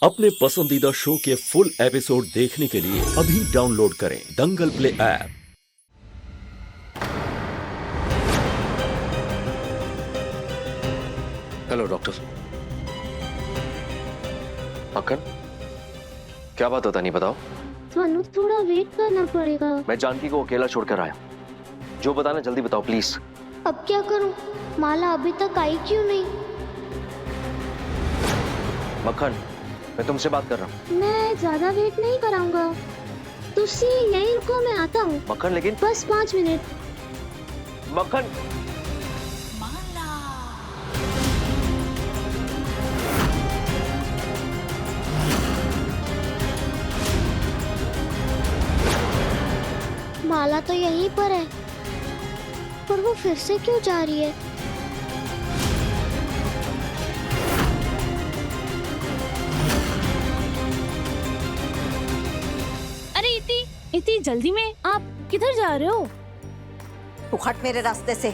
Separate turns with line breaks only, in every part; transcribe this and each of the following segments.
अपने पसंदीदा शो के फुल एपिसोड देखने के लिए अभी डाउनलोड करें दंगल प्ले ऐप।
Hello doctor. अकन, क्या बात होता नहीं बताओ।
थानू थोड़ा वेट करना पड़ेगा।
मैं जानकी को अकेला छोड़कर आया, जो बताना जल्दी बताओ प्लीज।
अब क्या करूं? माला अभी तक आई क्यों नहीं?
मक्खन, मैं तुमसे बात कर रहा हूँ।
मैं ज्यादा वेट नहीं कराऊंगा। तुसी यहीं रुको, मैं आता हूँ।
मक्खन लेकिन
बस 5 मिनट।
मक्खन।
माला तो यहीं पर है, पर वो फिर से क्यों जा रही है?
अरे इतनी जल्दी में आप किधर जा रहे हो?
तू हट मेरे रास्ते से,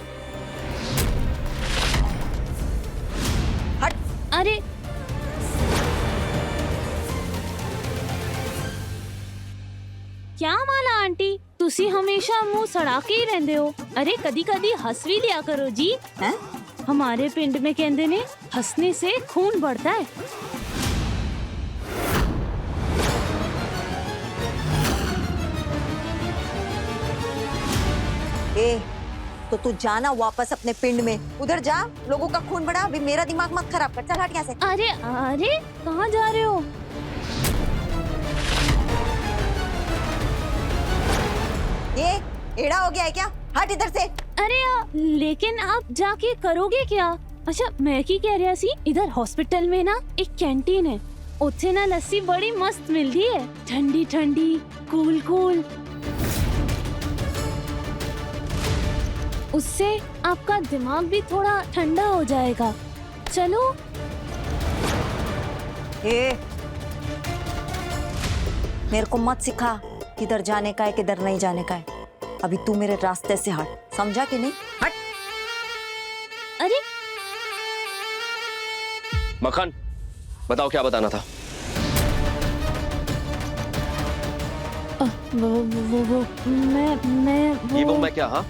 हट।
अरे क्या माला आंटी, तुसी हमेशा मुंह सड़ा के ही रहंदे हो। अरे कदी कदी हंस भी लिया करो जी।
हैं?
हमारे पिंड में कहते ने हंसने से खून बढ़ता है।
ए, तो तू जाना वापस अपने पिंड में। उधर जा, लोगों का खून बढ़ा। अभी मेरा दिमाग मत खराब कर। चल हट यहाँ से।
अरे अरे कहाँ जा रहे हो?
ये एड़ा हो गया है क्या? हट इधर से।
अरे लेकिन आप जाके करोगे क्या? अच्छा मैं की कह रहा सी, इधर हॉस्पिटल में ना एक कैंटीन है, उत्थे ना लस्सी बड़ी मस्त मिलती है, ठंडी ठंडी, कूल कूल। उससे आपका दिमाग भी थोड़ा ठंडा हो जाएगा। चलो।
ए, मेरे को मत सिखा किधर जाने का है किधर नहीं जाने का है। अभी तू मेरे रास्ते से हट, समझा कि नहीं? हट।
अरे
मक्खन, बताओ क्या बताना था।
वो मैं
ये वो मैं क्या? हाँ,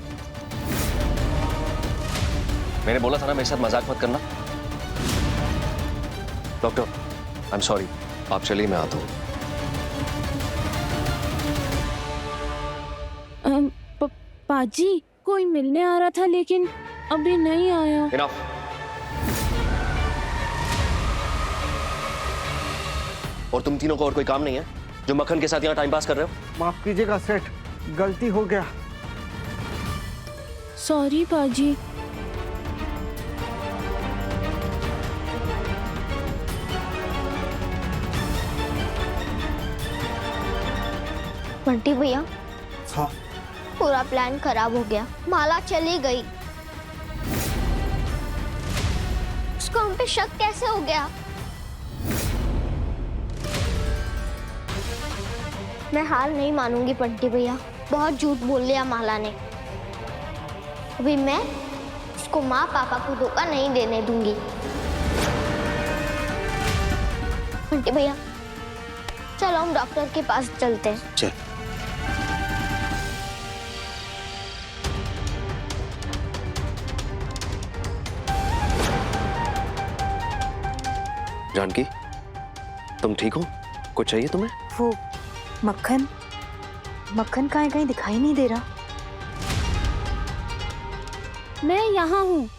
मैंने बोला था ना मेरे साथ मजाक मत करना। डॉक्टर आई एम सॉरी, आप चलिए मैं आता हूँ।
पाजी कोई मिलने आ रहा था लेकिन अभी नहीं आया।
इनफ। और तुम तीनों को और कोई काम नहीं है जो मक्खन के साथ यहाँ टाइम पास कर रहे हो?
माफ कीजिएगा सेठ, गलती हो गया।
सॉरी पाजी।
बंटी भैया,
हाँ,
पूरा प्लान खराब हो गया। माला चली गई, उसको हम पे शक कैसे हो गया? मैं हार नहीं मानूंगी बंटी भैया, बहुत झूठ बोल लिया माला ने। अभी मैं उसको माँ पापा को धोखा नहीं देने दूंगी। बंटी भैया चलो हम डॉक्टर के पास चलते हैं।
चल। जानकी, तुम ठीक हो? कुछ चाहिए तुम्हें?
वो मक्खन कहीं दिखाई नहीं दे रहा।
मैं यहाँ हूँ।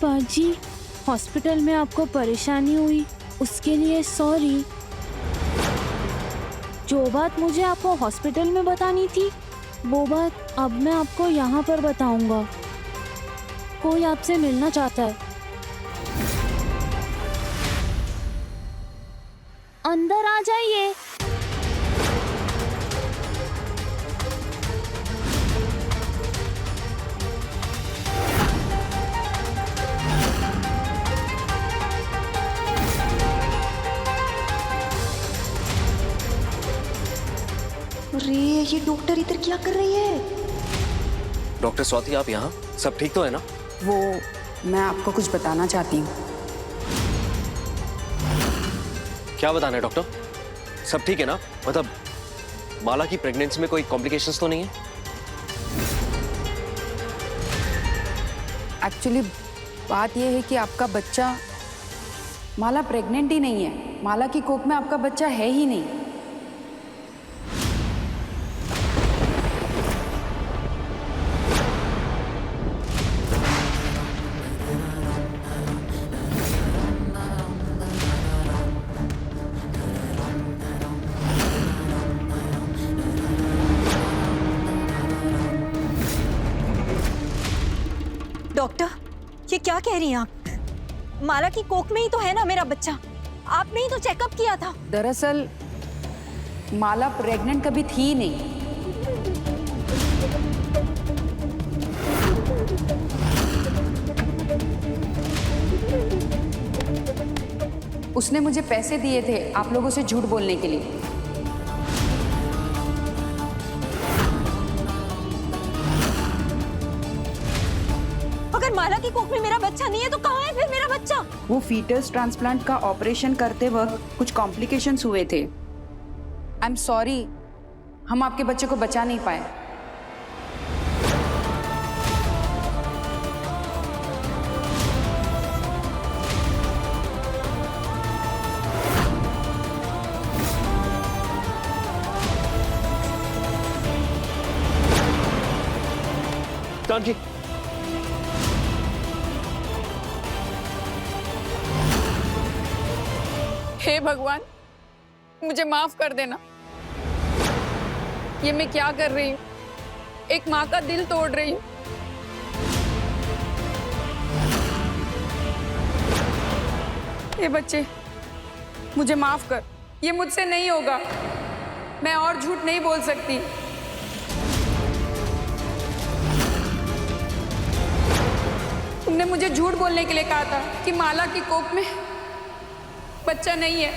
पाजी, हॉस्पिटल में आपको परेशानी हुई उसके लिए सॉरी। जो बात मुझे आपको हॉस्पिटल में बतानी थी वो बात अब मैं आपको यहाँ पर बताऊंगा। कोई आपसे मिलना चाहता है। अंदर आ जाइए।
अरे ये डॉक्टर डॉक्टर इधर क्या कर रही है?
डॉक्टर स्वाति, आप यहाँ? सब ठीक तो है ना?
वो मैं आपको कुछ बताना चाहती हूँ।
क्या बताना है डॉक्टर? सब ठीक है ना? मतलब माला की प्रेगनेंसी में कोई कॉम्प्लिकेशंस तो नहीं है?
एक्चुअली बात यह है कि आपका बच्चा, माला प्रेग्नेंट ही नहीं है। माला की कोख में आपका बच्चा है ही नहीं।
डॉक्टर, ये क्या कह रही हैं आप? माला की कोख में ही तो है ना मेरा बच्चा। आपने ही तो चेकअप किया था।
दरअसल माला प्रेग्नेंट कभी थी ही नहीं। उसने मुझे पैसे दिए थे आप लोगों से झूठ बोलने के लिए।
अगर माला की कोख में मेरा बच्चा नहीं है तो कहाँ है फिर मेरा बच्चा?
वो फीटस ट्रांसप्लांट का ऑपरेशन करते वक्त कुछ कॉम्प्लिकेशंस हुए थे। आई एम सॉरी, हम आपके बच्चे को बचा नहीं पाए।
जानकी,
हे भगवान, मुझे माफ कर देना। ये मैं क्या कर रही हूँ? एक माँ का दिल तोड़ रही हूँ। हे बच्चे, मुझे माफ कर। ये मुझसे नहीं होगा। मैं और झूठ नहीं बोल सकती। तुमने मुझे झूठ बोलने के लिए कहा था कि माला की कोख में बच्चा नहीं है।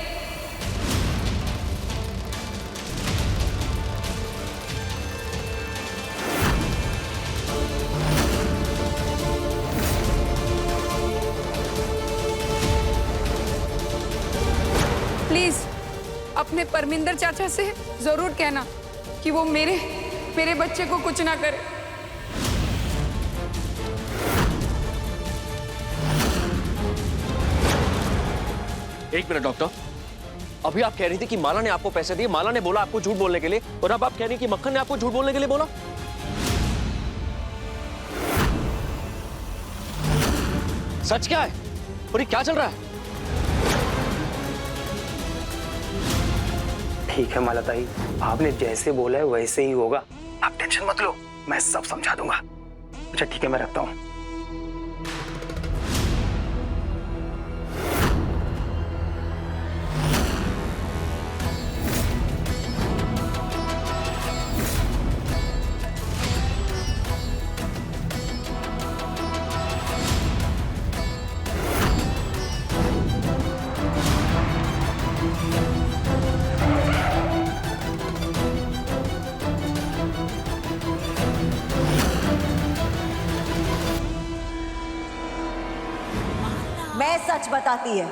प्लीज अपने परमिंदर चाचा से जरूर कहना कि वो मेरे बच्चे को कुछ ना करे।
एक मिनट डॉक्टर, अभी आप कह रही थी कि माला ने आपको पैसे दिए, माला ने बोला आपको झूठ बोलने के लिए, और अब आप कह रही कि मक्खन ने आपको झूठ बोलने के लिए बोला। सच क्या है और ये क्या चल रहा है?
ठीक है माला ताई, आपने जैसे बोला है वैसे ही होगा। आप टेंशन मत लो, मैं सब समझा दूंगा। अच्छा ठीक है, मैं रखता हूँ।
मैं सच बताती है।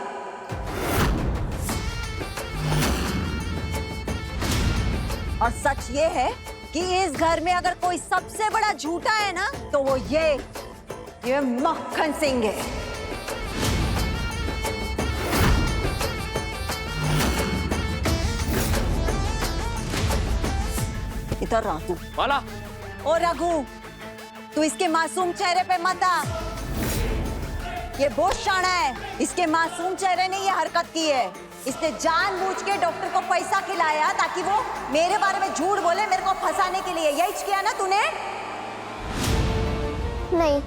और सच ये है कि इस घर में अगर कोई सबसे बड़ा झूठा है ना तो वो ये मक्खन सिंह है। इधर आ तू।
माला!
ओ रघु, तू इसके मासूम चेहरे पे मत आ। ये बहुत शाना है। इसके मासूम चेहरे ने ये हरकत की है। इसने जानबूझ के डॉक्टर को पैसा खिलाया ताकि वो मेरे बारे में झूठ बोले, मेरे को फंसाने के लिए। यही किया ना तूने?
नहीं।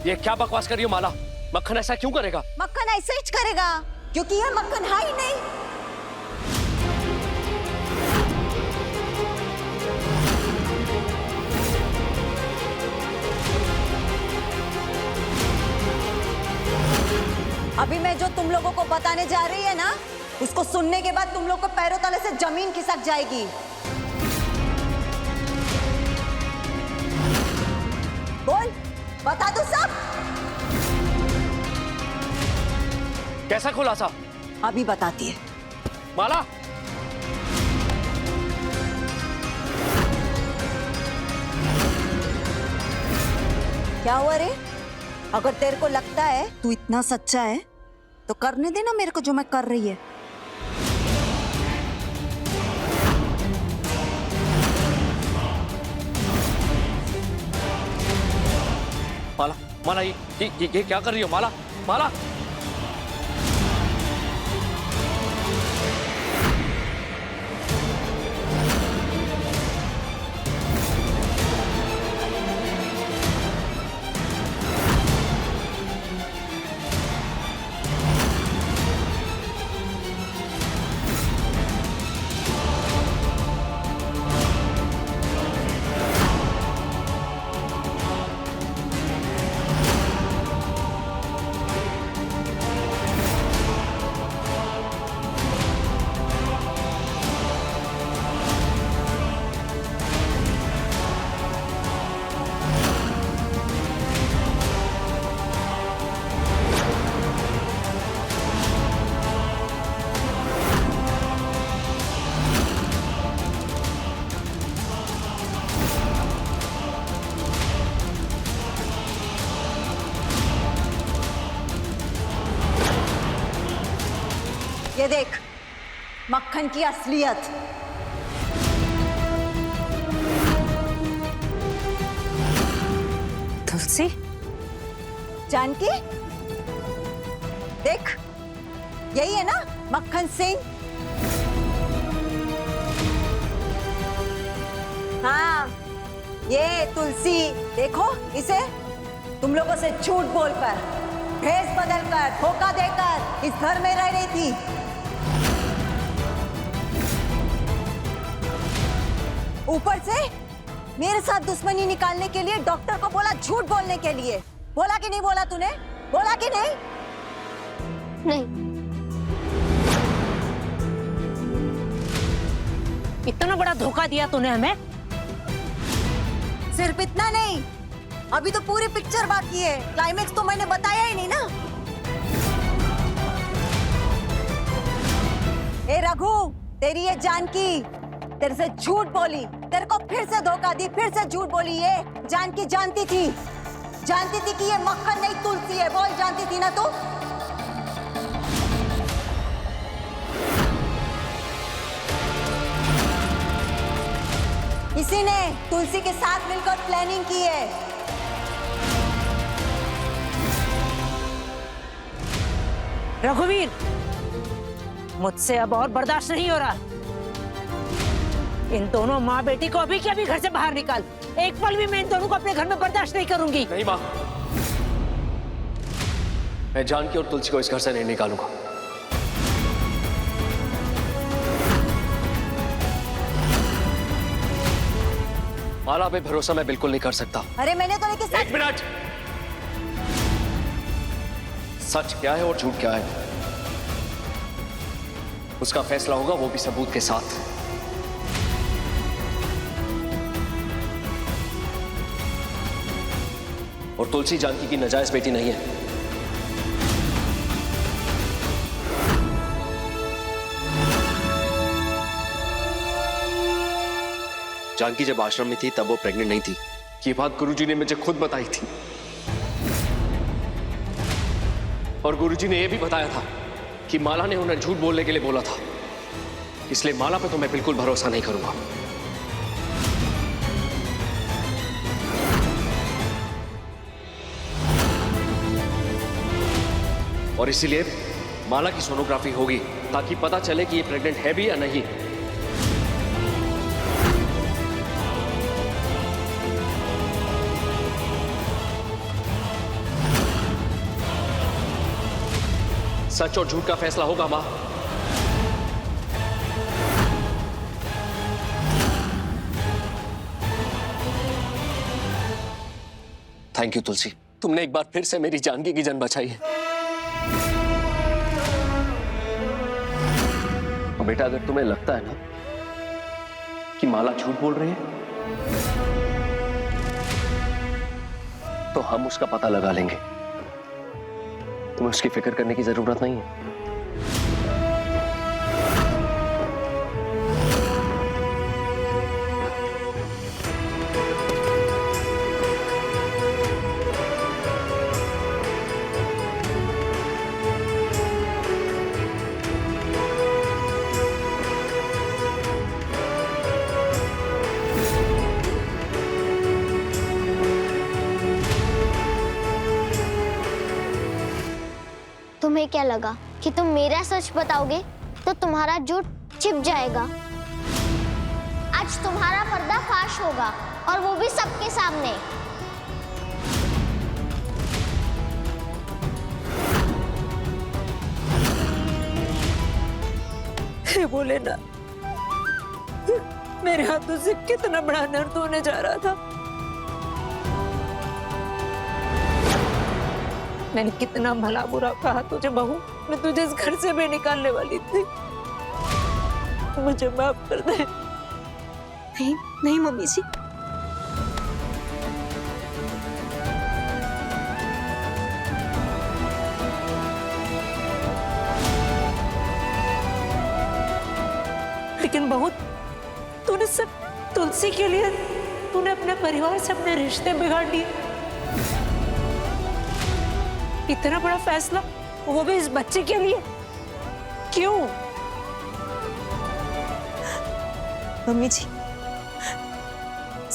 ये क्या बकवास कर रही हो माला? मक्खन ऐसा क्यों करेगा?
मक्खन ऐसे ही करेगा क्योंकि ये मक्खन है ही नहीं। अभी मैं जो तुम लोगों को बताने जा रही है ना, उसको सुनने के बाद तुम लोग को पैरों तले से जमीन खिसक जाएगी। बोल, बता दो सब।
कैसा खुलासा?
अभी बताती है।
माला,
क्या हुआ रे? अगर तेरे को लगता है तू इतना सच्चा है तो करने देना मेरे को जो मैं कर रही है।
माला, माला, ये क्या कर रही हो माला? माला,
ये देख मक्खन की असलियत।
तुलसी,
जानकी, देख यही है ना मक्खन सिंह? हाँ, ये तुलसी देखो इसे तुम लोगों से झूठ बोलकर, भेष बदलकर, धोखा देकर इस घर में रह रही थी। ऊपर से मेरे साथ दुश्मनी निकालने के लिए डॉक्टर को बोला झूठ बोलने के लिए। बोला कि नहीं बोला तूने? बोला कि नहीं?
नहीं।
इतना बड़ा धोखा दिया तूने हमें।
सिर्फ इतना नहीं, अभी तो पूरी पिक्चर बाकी है। क्लाइमेक्स तो मैंने बताया ही नहीं ना। ए रघु, तेरी ये जानकी तेरे से झूठ बोली, तेरे को फिर से धोखा दी, फिर से झूठ बोली। ये जानकी जानती थी कि ये मक्खन नहीं तुलसी है। बोल, जानती थी ना तू? इसी ने तुलसी के साथ मिलकर प्लानिंग की है।
रघुवीर, मुझसे अब और बर्दाश्त नहीं हो रहा। इन दोनों माँ बेटी को अभी के अभी घर से बाहर निकाल। एक पल भी मैं इन दोनों को अपने घर में बर्दाश्त नहीं करूंगी।
नहीं माँ, मैं जानकी और तुलसी को इस घर से नहीं निकालूंगा। माला पे भरोसा मैं बिल्कुल नहीं कर सकता।
अरे मैंने तो लेकिन
एक मिनट, सच क्या है और झूठ क्या है उसका फैसला होगा, वो भी सबूत के साथ। और तुलसी जानकी की नाजायज बेटी नहीं है। जानकी जब आश्रम में थी तब वो प्रेग्नेंट नहीं थी। ये बात गुरुजी ने मुझे खुद बताई थी। और गुरुजी ने यह भी बताया था कि माला ने उन्हें झूठ बोलने के लिए बोला था। इसलिए माला पे तो मैं बिल्कुल भरोसा नहीं करूंगा। और इसीलिए माला की सोनोग्राफी होगी ताकि पता चले कि ये प्रेग्नेंट है भी या नहीं। सच और झूठ का फैसला होगा मां। थैंक यू तुलसी, तुमने एक बार फिर से मेरी जानकी की जान बचाई है। तो बेटा अगर तुम्हें लगता है ना कि माला झूठ बोल रही है तो हम उसका पता लगा लेंगे। तुम्हें उसकी फिक्र करने की जरूरत नहीं है।
तुम्हें क्या लगा कि तुम मेरा सच बताओगे तो तुम्हारा झूठ छिप जाएगा? आज तुम्हारा पर्दाफाश होगा और वो भी सबके सामने।
हे बोले ना, मेरे हाथों से कितना बड़ा दर्द होने जा रहा था। मैंने कितना भला बुरा कहा तुझे बहू, मैं तुझे इस घर से भी निकालने वाली थी। मुझे माफ कर दे।
नहीं नहीं मम्मी जी,
लेकिन बहू, तूने सब तुलसी के लिए, तूने अपने परिवार से अपने रिश्ते बिगाड़ दिए। इतना बड़ा फैसला, वो भी इस बच्चे के लिए, क्यों?
मम्मी जी,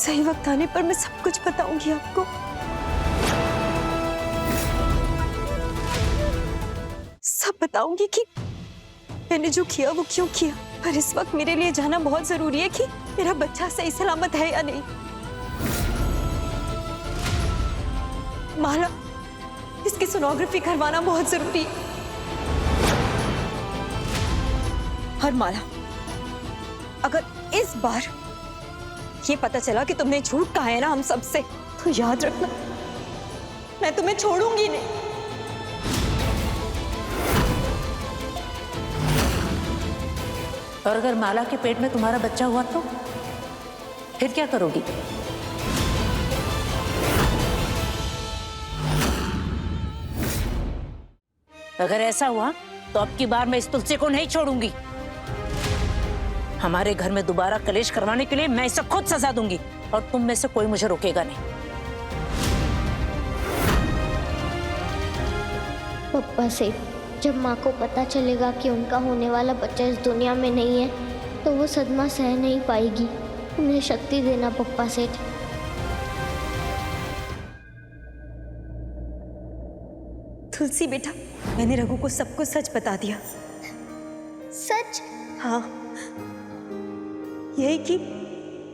सही वक्त आने पर मैं सब कुछ बताऊंगी आपको। सब बताऊंगी कि मैंने जो किया वो क्यों किया। पर इस वक्त मेरे लिए जानना बहुत जरूरी है कि मेरा बच्चा सही सलामत है या नहीं। माला, इसकी सोनोग्राफी करवाना बहुत जरूरी है। और माला, अगर इस बार ये पता चला कि तुमने झूठ कहा है ना हम सबसे, तो याद रखना मैं तुम्हें छोड़ूंगी नहीं।
और अगर माला के पेट में तुम्हारा बच्चा हुआ तो फिर क्या करोगी? अगर ऐसा हुआ तो अब की बार मैं इस तुलसी को नहीं छोड़ूंगी। हमारे घर में दोबारा कलेश करवाने के लिए मैं इसे खुद सजा दूंगी और तुम में से कोई मुझे रोकेगा नहीं।
पप्पा से जब माँ को पता चलेगा कि उनका होने वाला बच्चा इस दुनिया में नहीं है तो वो सदमा सह नहीं पाएगी। उन्हें शक्ति देना पप्पा सेठ।
तुलसी बेटा, मैंने रघु को सब कुछ सच बता दिया।
सच?
हाँ, यही कि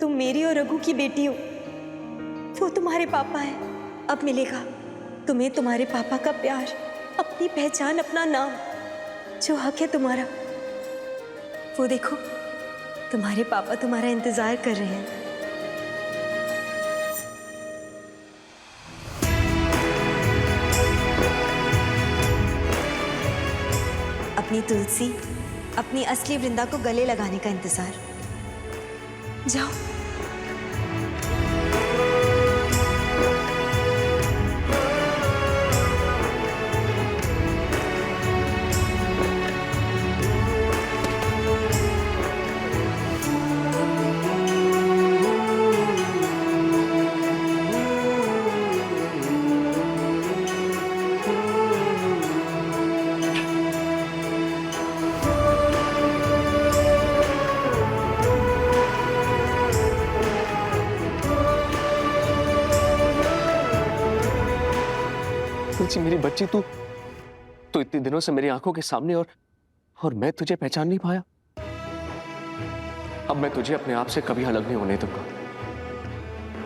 तुम मेरी और रघु की बेटी हो। वो तुम्हारे पापा है। अब मिलेगा तुम्हें तुम्हारे पापा का प्यार, अपनी पहचान, अपना नाम, जो हक है तुम्हारा। वो देखो, तुम्हारे पापा तुम्हारा इंतजार कर रहे हैं। अपनी तुलसी, अपनी असली वृंदा को गले लगाने का इंतजार। जाओ।
तुलसी मेरी बच्ची, तू तो इतने दिनों से मेरी आंखों के सामने और मैं तुझे पहचान नहीं पाया। अब मैं तुझे अपने आप से कभी अलग नहीं होने दूंगा।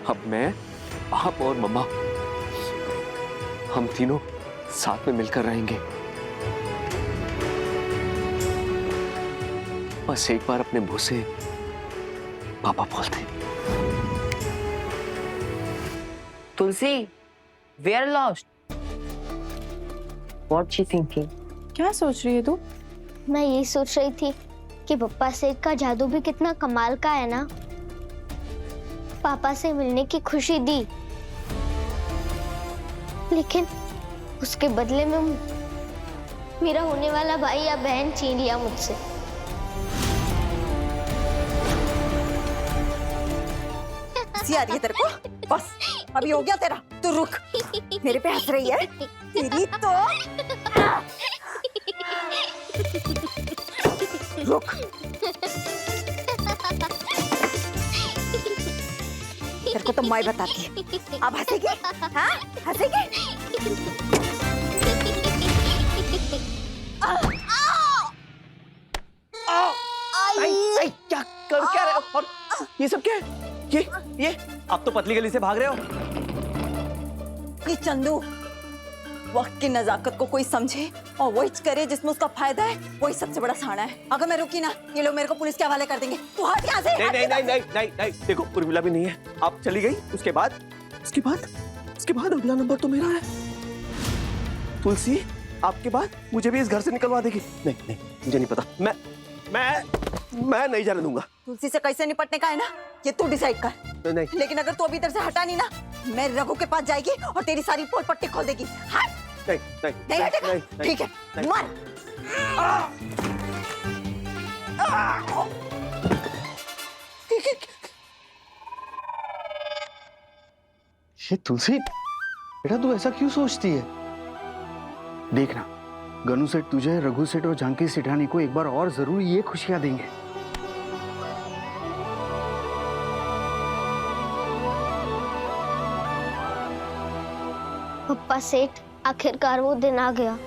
अब मैं, आप और मम्मा, हम तीनों साथ में मिलकर रहेंगे। बस एक बार अपने मुंह से पापा बोलते।
तुलसी, we are lost. What she thinking?
क्या सोच रही है तू?
मैं यही सोच रही थी कि पप्पा सेठ का जादू भी कितना कमाल का है ना। पापा से मिलने की खुशी दी, लेकिन उसके बदले में मेरा होने वाला भाई या बहन छीन लिया मुझसे।
हंसी आ रही है तेरे को? बस अभी हो गया तेरा, तू रुक। मेरे पे हंस रही है तेरी तो। रुक। तेरे को तो मैं बताती है। अब हंसेगी? हाँ हंसेगी?
क्या कर क्या रहे हो? और ये सब क्या है? ये आप तो पतली गली से भाग रहे हो।
ये चंदू, वक्त की नजाकत को कोई समझे और वही करे जिसमें उसका फायदा है, वही सबसे बड़ा साड़ा है। अगर मैं रुकी ना, ये लोग मेरे को पुलिस के हवाले कर देंगे। तू हट यहाँ से।
नहीं नहीं नहीं नहीं नहीं नहीं, देखो उर्मिला भी नहीं है, आप चली गई। उसके बाद अगला नंबर तो मेरा है। तुलसी आपके बाद मुझे भी इस घर से निकलवा देगी। नहीं नहीं, मुझे नहीं पता। मैं नहीं जाने दूंगा।
तुलसी से कैसे निपटने का है ना, ये तू डिसाइड कर।
नहीं।
लेकिन अगर तू अभी इधर से हटा नहीं ना, मैं रघु के पास जाएगी और तेरी सारी पोल पट्टी खोल देगी। हट। नहीं हटेगा? ठीक है, मार।
ये तुलसी बेटा, तू ऐसा क्यों सोचती है? देखना, गनु सेठ तुझे, रघु सेठ और झांकी सेठानी को एक बार और जरूर ये खुशियां देंगे।
पप्पा सेठ, आखिरकार वो दिन आ गया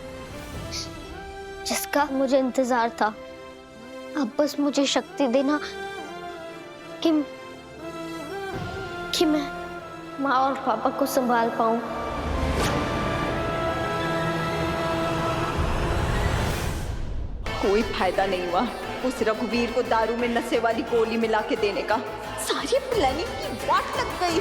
जिसका मुझे इंतजार था। अब बस मुझे शक्ति देना कि मैं माँ और पापा को संभाल पाऊं।
कोई फायदा नहीं हुआ उस रघुवीर को दारू में नशे वाली गोली मिला के देने का। सारी प्लानिंग की वाट लग गई।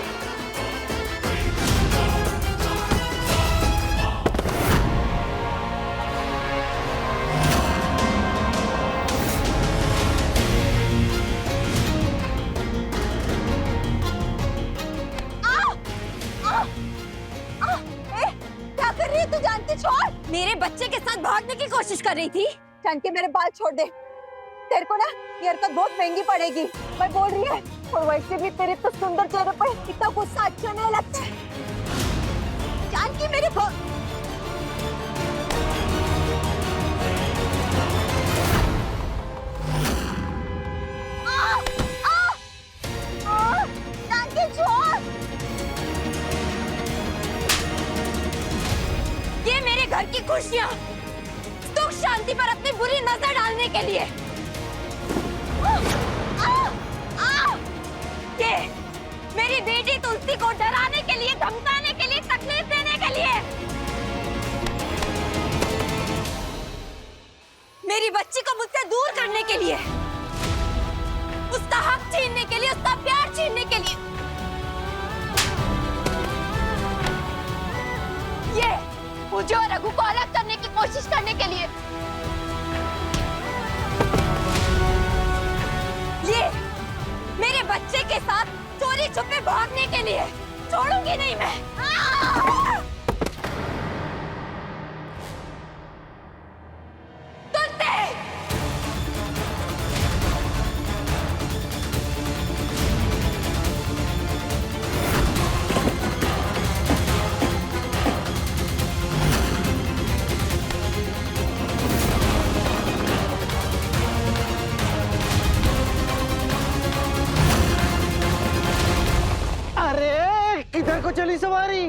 क्या कर रही है तू? जानकी छोड़। मेरे बच्चे के साथ भागने की कोशिश कर रही थी। जानकी मेरे बाल छोड़ दे। तेरे को ना ये हरकत बहुत महंगी पड़ेगी। मैं बोल रही है, और वैसे भी तेरे तो सुंदर चेहरे पर इतना गुस्सा अच्छा नहीं लगता। जानकी मेरे जानकी छोड़। ये मेरे घर की खुशियां सुख शांति पर अपनी बुरी नजर डालने के लिए। ये मेरी बेटी तुलसी को डराने के लिए, धमकाने के लिए, तकलीफ देने के लिए, मेरी बच्ची को मुझसे दूर करने के लिए, उसका हक छीनने के लिए, उसका प्यार छीनने के लिए। ये मुझे और रघु को अलग करने की कोशिश करने के लिए। ये मेरे बच्चे के साथ चोरी छुपे भागने के लिए। छोड़ूंगी नहीं मैं।
किधर को चली सवारी?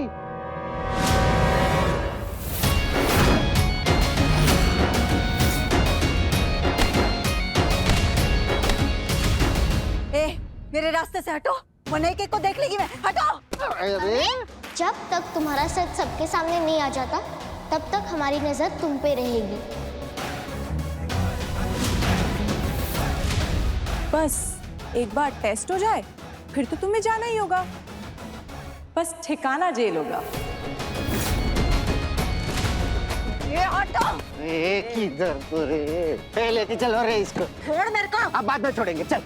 मेरे रास्ते से हटो, वरना एक को देख लेगी मैं। हटो।
अरे
जब तक तुम्हारा सच सबके सामने नहीं आ जाता, तब तक हमारी नजर तुम पे रहेगी।
बस एक बार टेस्ट हो जाए, फिर तो तुम्हें जाना ही होगा। बस ठिकाना जेल होगा।
ये हटो।
एक इधर तो रे, लेके चलो रे इसको।
छोड़ मेरे को।
अब बाद में छोड़ेंगे, चल।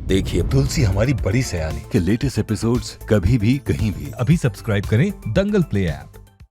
देखिए
तुलसी हमारी बड़ी सयानी
के लेटेस्ट एपिसोड्स कभी भी कहीं भी।
अभी सब्सक्राइब करें दंगल प्ले ऐप।